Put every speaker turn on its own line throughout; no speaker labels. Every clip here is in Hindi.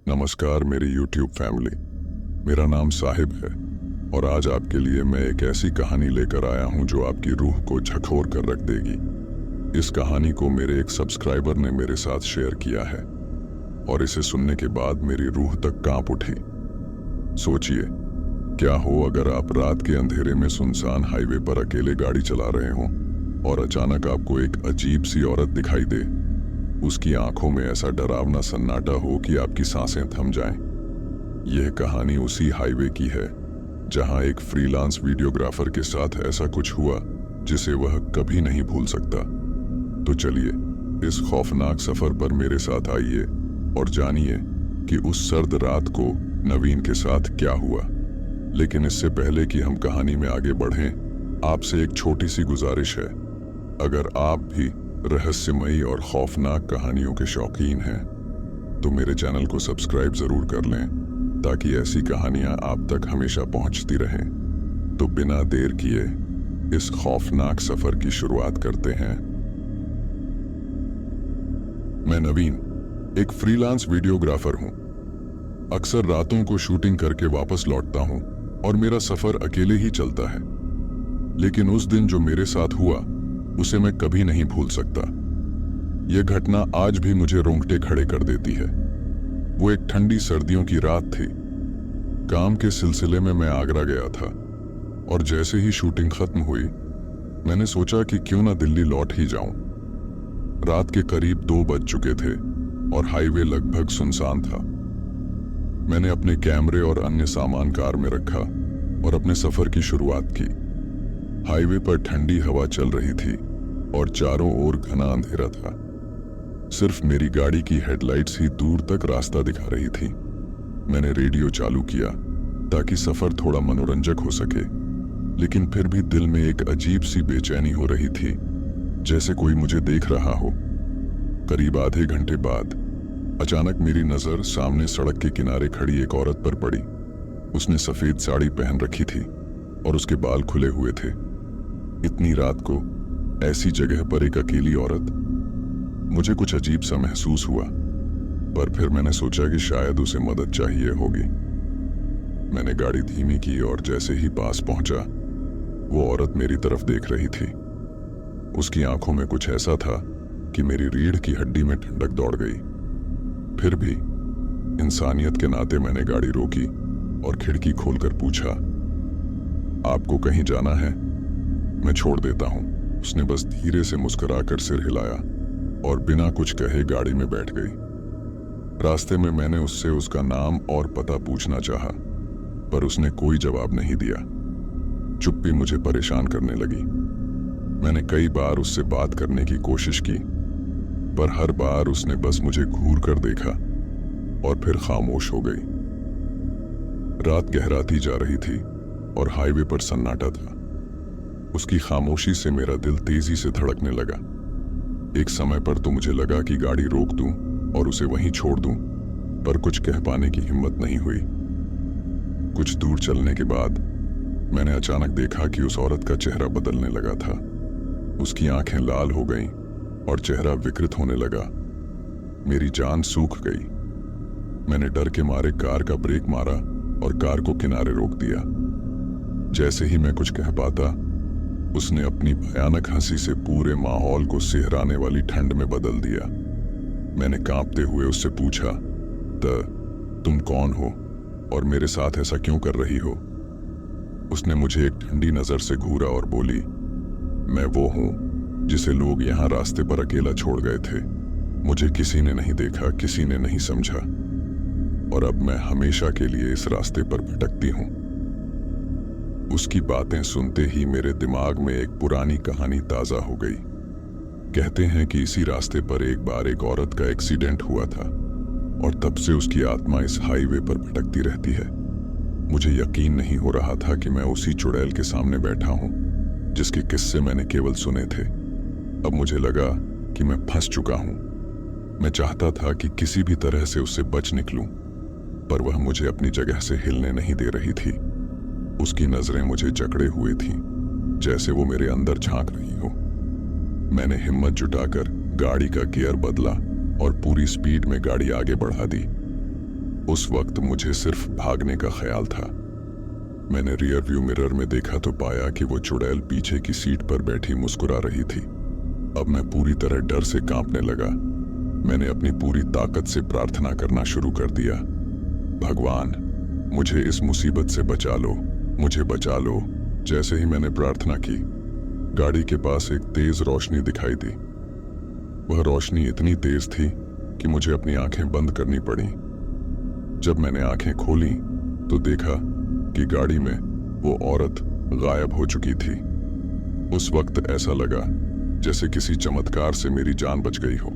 नमस्कार मेरी YouTube फैमिली। मेरा नाम साहिब है और आज आपके लिए मैं एक ऐसी कहानी लेकर आया हूं जो आपकी रूह को झकझोर कर रख देगी। इस कहानी को मेरे एक सब्सक्राइबर ने मेरे साथ शेयर किया है और इसे सुनने के बाद मेरी रूह तक कांप उठी। सोचिए, क्या हो अगर आप रात के अंधेरे में सुनसान हाईवे पर अकेले गाड़ी चला रहे हों और अचानक आपको एक अजीब सी औरत दिखाई दे। उसकी आंखों में ऐसा डरावना सन्नाटा हो कि आपकी सांसें थम जाएं। यह कहानी उसी हाईवे की है जहां एक फ्रीलांस वीडियोग्राफर के साथ ऐसा कुछ हुआ जिसे वह कभी नहीं भूल सकता। तो चलिए इस खौफनाक सफर पर मेरे साथ आइए और जानिए कि उस सर्द रात को नवीन के साथ क्या हुआ। लेकिन इससे पहले कि हम कहानी में आगे बढ़ें, आपसे एक छोटी सी गुजारिश है। अगर आप भी रहस्यमयी और खौफनाक कहानियों के शौकीन हैं तो मेरे चैनल को सब्सक्राइब जरूर कर लें ताकि ऐसी कहानियां आप तक हमेशा पहुंचती रहें। तो बिना देर किए इस खौफनाक सफर की शुरुआत करते हैं। मैं नवीन एक फ्रीलांस वीडियोग्राफर हूं। अक्सर रातों को शूटिंग करके वापस लौटता हूं और मेरा सफर अकेले ही चलता है। लेकिन उस दिन जो मेरे साथ हुआ उसे मैं कभी नहीं भूल सकता। यह घटना आज भी मुझे रोंगटे खड़े कर देती है। वो एक ठंडी सर्दियों की रात थी। काम के सिलसिले में मैं आगरा गया था और जैसे ही शूटिंग खत्म हुई मैंने सोचा कि क्यों ना दिल्ली लौट ही जाऊं। रात के करीब 2 बज चुके थे और हाईवे लगभग सुनसान था। मैंने अपने कैमरे और अन्य सामान कार में रखा और अपने सफर की शुरुआत की। हाईवे पर ठंडी हवा चल रही थी और चारों ओर घना अंधेरा था। सिर्फ मेरी गाड़ी की हेडलाइट्स ही दूर तक रास्ता दिखा रही थी। मैंने रेडियो चालू किया ताकि सफर थोड़ा मनोरंजक हो सके, लेकिन फिर भी दिल में एक अजीब सी बेचैनी हो रही थी, जैसे कोई मुझे देख रहा हो। करीब आधे घंटे बाद अचानक मेरी नजर सामने सड़क के किनारे खड़ी एक औरत पर पड़ी। उसने सफेद साड़ी पहन रखी थी और उसके बाल खुले हुए थे। इतनी रात को ऐसी जगह पर एक अकेली औरत, मुझे कुछ अजीब सा महसूस हुआ, पर फिर मैंने सोचा कि शायद उसे मदद चाहिए होगी। मैंने गाड़ी धीमी की और जैसे ही पास पहुंचा वो औरत मेरी तरफ देख रही थी। उसकी आंखों में कुछ ऐसा था कि मेरी रीढ़ की हड्डी में ठंडक दौड़ गई। फिर भी इंसानियत के नाते मैंने गाड़ी रोकी और खिड़की खोलकर पूछा, आपको कहीं जाना है? मैं छोड़ देता हूं। उसने बस धीरे से मुस्कुराकर सिर हिलाया और बिना कुछ कहे गाड़ी में बैठ गई। रास्ते में मैंने उससे उसका नाम और पता पूछना चाहा, पर उसने कोई जवाब नहीं दिया। चुप्पी मुझे परेशान करने लगी। मैंने कई बार उससे बात करने की कोशिश की, पर हर बार उसने बस मुझे घूर कर देखा और फिर खामोश हो गई। रात गहराती जा रही थी और हाईवे पर सन्नाटा था। उसकी खामोशी से मेरा दिल तेजी से धड़कने लगा। एक समय पर तो मुझे लगा कि गाड़ी रोक दूं और उसे वहीं छोड़ दूं, पर कुछ कह पाने की हिम्मत नहीं हुई। कुछ दूर चलने के बाद मैंने अचानक देखा कि उस औरत का चेहरा बदलने लगा था। उसकी आंखें लाल हो गईं और चेहरा विकृत होने लगा। मेरी जान सूख गई। मैंने डर के मारे कार का ब्रेक मारा और कार को किनारे रोक दिया। जैसे ही मैं कुछ कह पाता उसने अपनी भयानक हंसी से पूरे माहौल को सिहराने वाली ठंड में बदल दिया। मैंने कांपते हुए उससे पूछा, तुम कौन हो और मेरे साथ ऐसा क्यों कर रही हो? उसने मुझे एक ठंडी नजर से घूरा और बोली, मैं वो हूं जिसे लोग यहां रास्ते पर अकेला छोड़ गए थे। मुझे किसी ने नहीं देखा, किसी ने नहीं समझा, और अब मैं हमेशा के लिए इस रास्ते पर भटकती हूं। उसकी बातें सुनते ही मेरे दिमाग में एक पुरानी कहानी ताजा हो गई। कहते हैं कि इसी रास्ते पर एक बार एक औरत का एक्सीडेंट हुआ था और तब से उसकी आत्मा इस हाईवे पर भटकती रहती है। मुझे यकीन नहीं हो रहा था कि मैं उसी चुड़ैल के सामने बैठा हूं जिसके किस्से मैंने केवल सुने थे। अब मुझे लगा कि मैं फंस चुका हूं। मैं चाहता था कि किसी भी तरह से उससे बच निकलूं, पर वह मुझे अपनी जगह से हिलने नहीं दे रही थी। उसकी नजरें मुझे जकड़े हुए थीं, जैसे वो मेरे अंदर झांक रही हो। मैंने हिम्मत जुटाकर गाड़ी का गियर बदला और पूरी स्पीड में गाड़ी आगे बढ़ा दी। उस वक्त मुझे सिर्फ भागने का ख्याल था। मैंने रियर व्यू मिरर में देखा तो पाया कि वो चुड़ैल पीछे की सीट पर बैठी मुस्कुरा रही थी। अब मैं पूरी तरह डर से कांपने लगा। मैंने अपनी पूरी ताकत से प्रार्थना करना शुरू कर दिया। भगवान, मुझे इस मुसीबत से बचा लो, मुझे बचा लो। जैसे ही मैंने प्रार्थना की, गाड़ी के पास एक तेज रोशनी दिखाई दी। वह रोशनी इतनी तेज थी कि मुझे अपनी आंखें बंद करनी पड़ी। जब मैंने आंखें खोली तो देखा कि गाड़ी में वो औरत गायब हो चुकी थी। उस वक्त ऐसा लगा जैसे किसी चमत्कार से मेरी जान बच गई हो।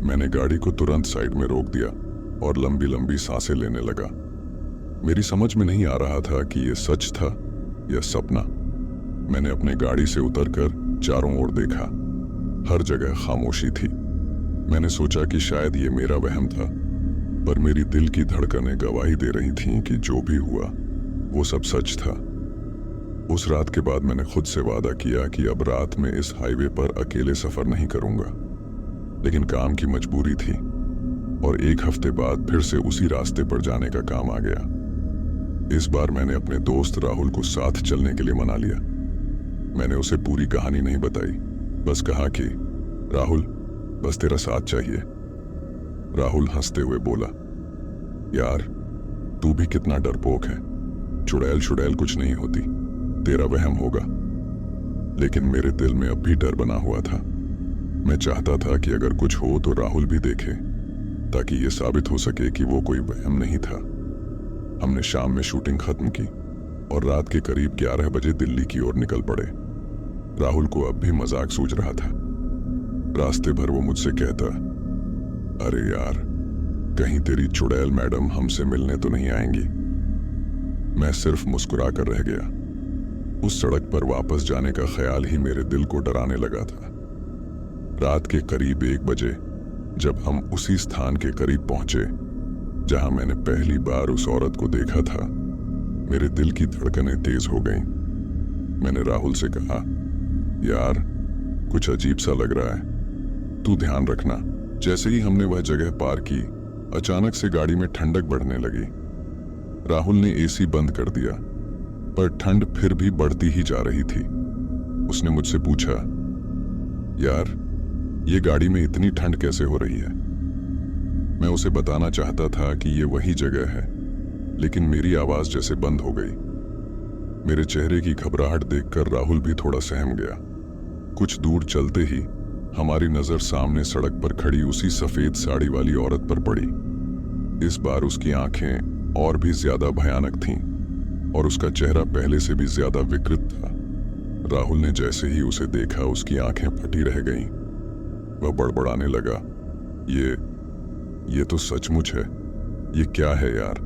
मैंने गाड़ी को तुरंत साइड में रोक दिया और लंबी लंबी सांसें लेने लगा। मेरी समझ में नहीं आ रहा था कि यह सच था या सपना। मैंने अपने गाड़ी से उतरकर चारों ओर देखा। हर जगह खामोशी थी। मैंने सोचा कि शायद ये मेरा वहम था, पर मेरी दिल की धड़कनें गवाही दे रही थीं कि जो भी हुआ वो सब सच था। उस रात के बाद मैंने खुद से वादा किया कि अब रात में इस हाईवे पर अकेले सफर नहीं करूंगा। लेकिन काम की मजबूरी थी और एक हफ्ते बाद फिर से उसी रास्ते पर जाने का काम आ गया। इस बार मैंने अपने दोस्त राहुल को साथ चलने के लिए मना लिया। मैंने उसे पूरी कहानी नहीं बताई, बस कहा कि राहुल, बस तेरा साथ चाहिए। राहुल हंसते हुए बोला, यार तू भी कितना डरपोक है। चुड़ैल कुछ नहीं होती, तेरा वहम होगा। लेकिन मेरे दिल में अब भी डर बना हुआ था। मैं चाहता था कि अगर कुछ हो तो राहुल भी देखे, ताकि ये साबित हो सके कि वो कोई वहम नहीं था। हमने शाम में शूटिंग खत्म की और रात के करीब 11 बजे दिल्ली की ओर निकल पड़े। राहुल को अब भी मजाक सूझ रहा था। रास्ते भर वो मुझसे कहता, अरे यार, कहीं तेरी चुड़ैल मैडम हमसे मिलने तो नहीं आएंगी। मैं सिर्फ मुस्कुरा कर रह गया। उस सड़क पर वापस जाने का ख्याल ही मेरे दिल को डराने लगा था। रात के करीब 1 बजे जब हम उसी स्थान के करीब पहुंचे जहां मैंने पहली बार उस औरत को देखा था, मेरे दिल की धड़कनें तेज हो गईं। मैंने राहुल से कहा, यार कुछ अजीब सा लग रहा है, तू ध्यान रखना। जैसे ही हमने वह जगह पार की, अचानक से गाड़ी में ठंडक बढ़ने लगी। राहुल ने एसी बंद कर दिया, पर ठंड फिर भी बढ़ती ही जा रही थी। उसने मुझसे पूछा, यार ये गाड़ी में इतनी ठंड कैसे हो रही है? मैं उसे बताना चाहता था कि ये वही जगह है, लेकिन मेरी आवाज जैसे बंद हो गई। मेरे चेहरे की घबराहट देखकर राहुल भी थोड़ा सहम गया। कुछ दूर चलते ही हमारी नजर सामने सड़क पर खड़ी उसी सफेद साड़ी वाली औरत पर पड़ी। इस बार उसकी आंखें और भी ज्यादा भयानक थीं और उसका चेहरा पहले से भी ज्यादा विकृत था। राहुल ने जैसे ही उसे देखा, उसकी आंखें फटी रह गईं। वह बड़बड़ाने लगा, ये तो सचमुच है। ये क्या है यार?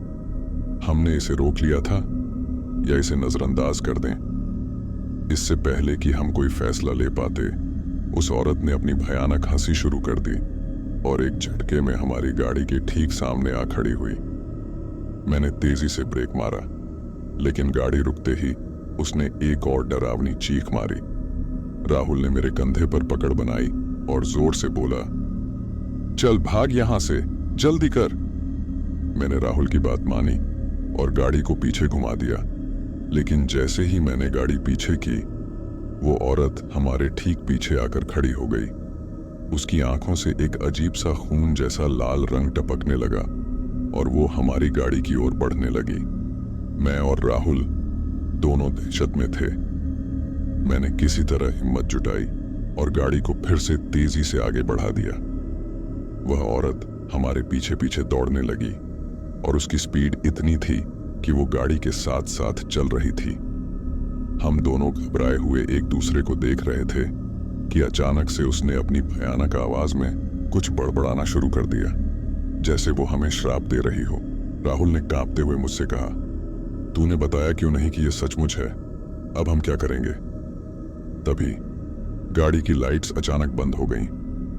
हमने इसे रोक लिया था या इसे नजरअंदाज कर दें? इससे पहले कि हम कोई फैसला ले पाते, उस औरत ने अपनी भयानक हंसी शुरू कर दी और एक झटके में हमारी गाड़ी के ठीक सामने आ खड़ी हुई। मैंने तेजी से ब्रेक मारा, लेकिन गाड़ी रुकते ही उसने एक और डरावनी चीख मारी। राहुल ने मेरे कंधे पर पकड़ बनाई और जोर से बोला, चल भाग यहां से, जल्दी कर। मैंने राहुल की बात मानी और गाड़ी को पीछे घुमा दिया, लेकिन जैसे ही मैंने गाड़ी पीछे की, वो औरत हमारे ठीक पीछे आकर खड़ी हो गई। उसकी आंखों से एक अजीब सा खून जैसा लाल रंग टपकने लगा और वो हमारी गाड़ी की ओर बढ़ने लगी। मैं और राहुल दोनों दहशत में थे। मैंने किसी तरह हिम्मत जुटाई और गाड़ी को फिर से तेजी से आगे बढ़ा दिया। वह औरत हमारे पीछे पीछे दौड़ने लगी और उसकी स्पीड इतनी थी कि वो गाड़ी के साथ साथ चल रही थी। हम दोनों घबराए हुए एक दूसरे को देख रहे थे कि अचानक से उसने अपनी भयानक आवाज में कुछ बड़बड़ाना शुरू कर दिया, जैसे वो हमें श्राप दे रही हो। राहुल ने कांपते हुए मुझसे कहा, तूने बताया क्यों नहीं कि यह सचमुच है? अब हम क्या करेंगे? तभी गाड़ी की लाइट्स अचानक बंद हो गईं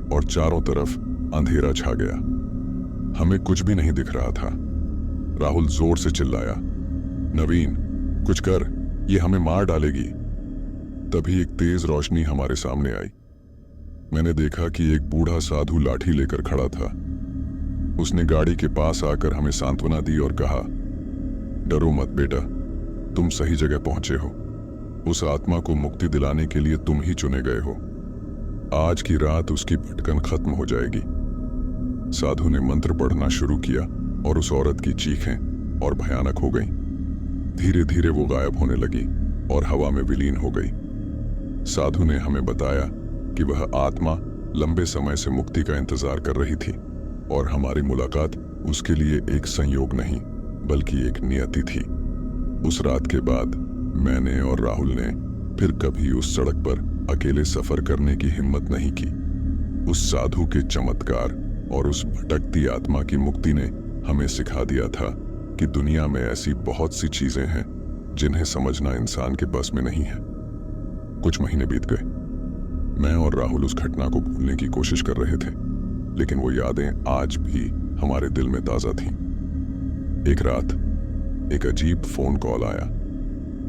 और चारों तरफ अंधेरा छा गया। हमें कुछ भी नहीं दिख रहा था। राहुल जोर से चिल्लाया, नवीन कुछ कर, ये हमें मार डालेगी। तभी एक तेज रोशनी हमारे सामने आई। मैंने देखा कि एक बूढ़ा साधु लाठी लेकर खड़ा था। उसने गाड़ी के पास आकर हमें सांत्वना दी और कहा, डरो मत बेटा, तुम सही जगह पहुंचे हो। उस आत्मा को मुक्ति दिलाने के लिए तुम ही चुने गए हो। आज की रात उसकी भटकन खत्म हो जाएगी। साधु ने मंत्र पढ़ना शुरू किया और उस औरत की चीखें और भयानक हो गईं। धीरे धीरे वो गायब होने लगी और हवा में विलीन हो गई। साधु ने हमें बताया कि वह आत्मा लंबे समय से मुक्ति का इंतजार कर रही थी और हमारी मुलाकात उसके लिए एक संयोग नहीं बल्कि एक नियति थी। उस रात के बाद मैंने और राहुल ने फिर कभी उस सड़क पर अकेले सफर करने की हिम्मत नहीं की। उस साधु के चमत्कार और उस भटकती आत्मा की मुक्ति ने हमें सिखा दिया था कि दुनिया में ऐसी बहुत सी चीजें हैं जिन्हें समझना इंसान के बस में नहीं है। कुछ महीने बीत गए। मैं और राहुल उस घटना को भूलने की कोशिश कर रहे थे, लेकिन वो यादें आज भी हमारे दिल में ताजा थीं। एक रात एक अजीब फोन कॉल आया।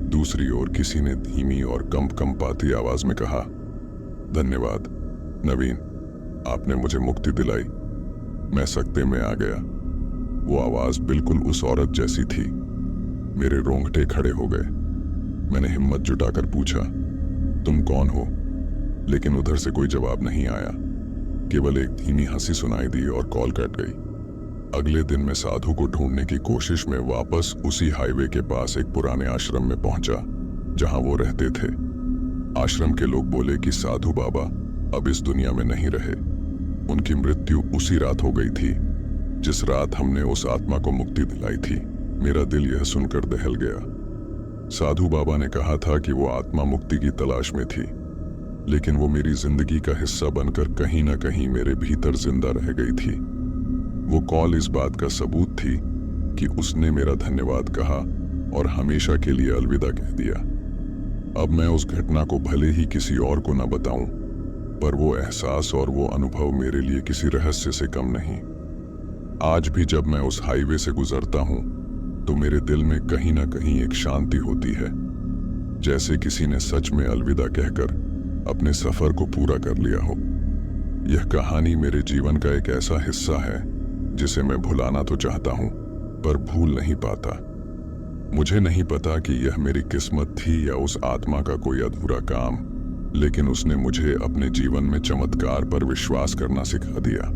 दूसरी ओर किसी ने धीमी और कंपती आवाज में कहा, धन्यवाद नवीन, आपने मुझे मुक्ति दिलाई, मैं सकते में आ गया। वो आवाज बिल्कुल उस औरत जैसी थी। मेरे रोंगटे खड़े हो गए। मैंने हिम्मत जुटाकर पूछा, तुम कौन हो? लेकिन उधर से कोई जवाब नहीं आया। केवल एक धीमी हंसी सुनाई दी और कॉल कट गई। अगले दिन मैं साधु को ढूंढने की कोशिश में वापस उसी हाईवे के पास एक पुराने आश्रम में पहुंचा जहां वो रहते थे। आश्रम के लोग बोले कि साधु बाबा अब इस दुनिया में नहीं रहे। उनकी मृत्यु उसी रात हो गई थी जिस रात हमने उस आत्मा को मुक्ति दिलाई थी। मेरा दिल यह सुनकर दहल गया। साधु बाबा ने कहा था कि वो आत्मा मुक्ति की तलाश में थी, लेकिन वो मेरी जिंदगी का हिस्सा बनकर कहीं ना कहीं मेरे भीतर जिंदा रह गई थी। वो कॉल इस बात का सबूत थी कि उसने मेरा धन्यवाद कहा और हमेशा के लिए अलविदा कह दिया। अब मैं उस घटना को भले ही किसी और को न बताऊं, पर वो एहसास और वो अनुभव मेरे लिए किसी रहस्य से कम नहीं। आज भी जब मैं उस हाईवे से गुजरता हूं तो मेरे दिल में कहीं ना कहीं एक शांति होती है, जैसे किसी ने सच में अलविदा कहकर अपने सफर को पूरा कर लिया हो। यह कहानी मेरे जीवन का एक ऐसा हिस्सा है जिसे मैं भुलाना तो चाहता हूं पर भूल नहीं पाता। मुझे नहीं पता कि यह मेरी किस्मत थी या उस आत्मा का कोई अधूरा काम, लेकिन उसने मुझे अपने जीवन में चमत्कार पर विश्वास करना सिखा दिया।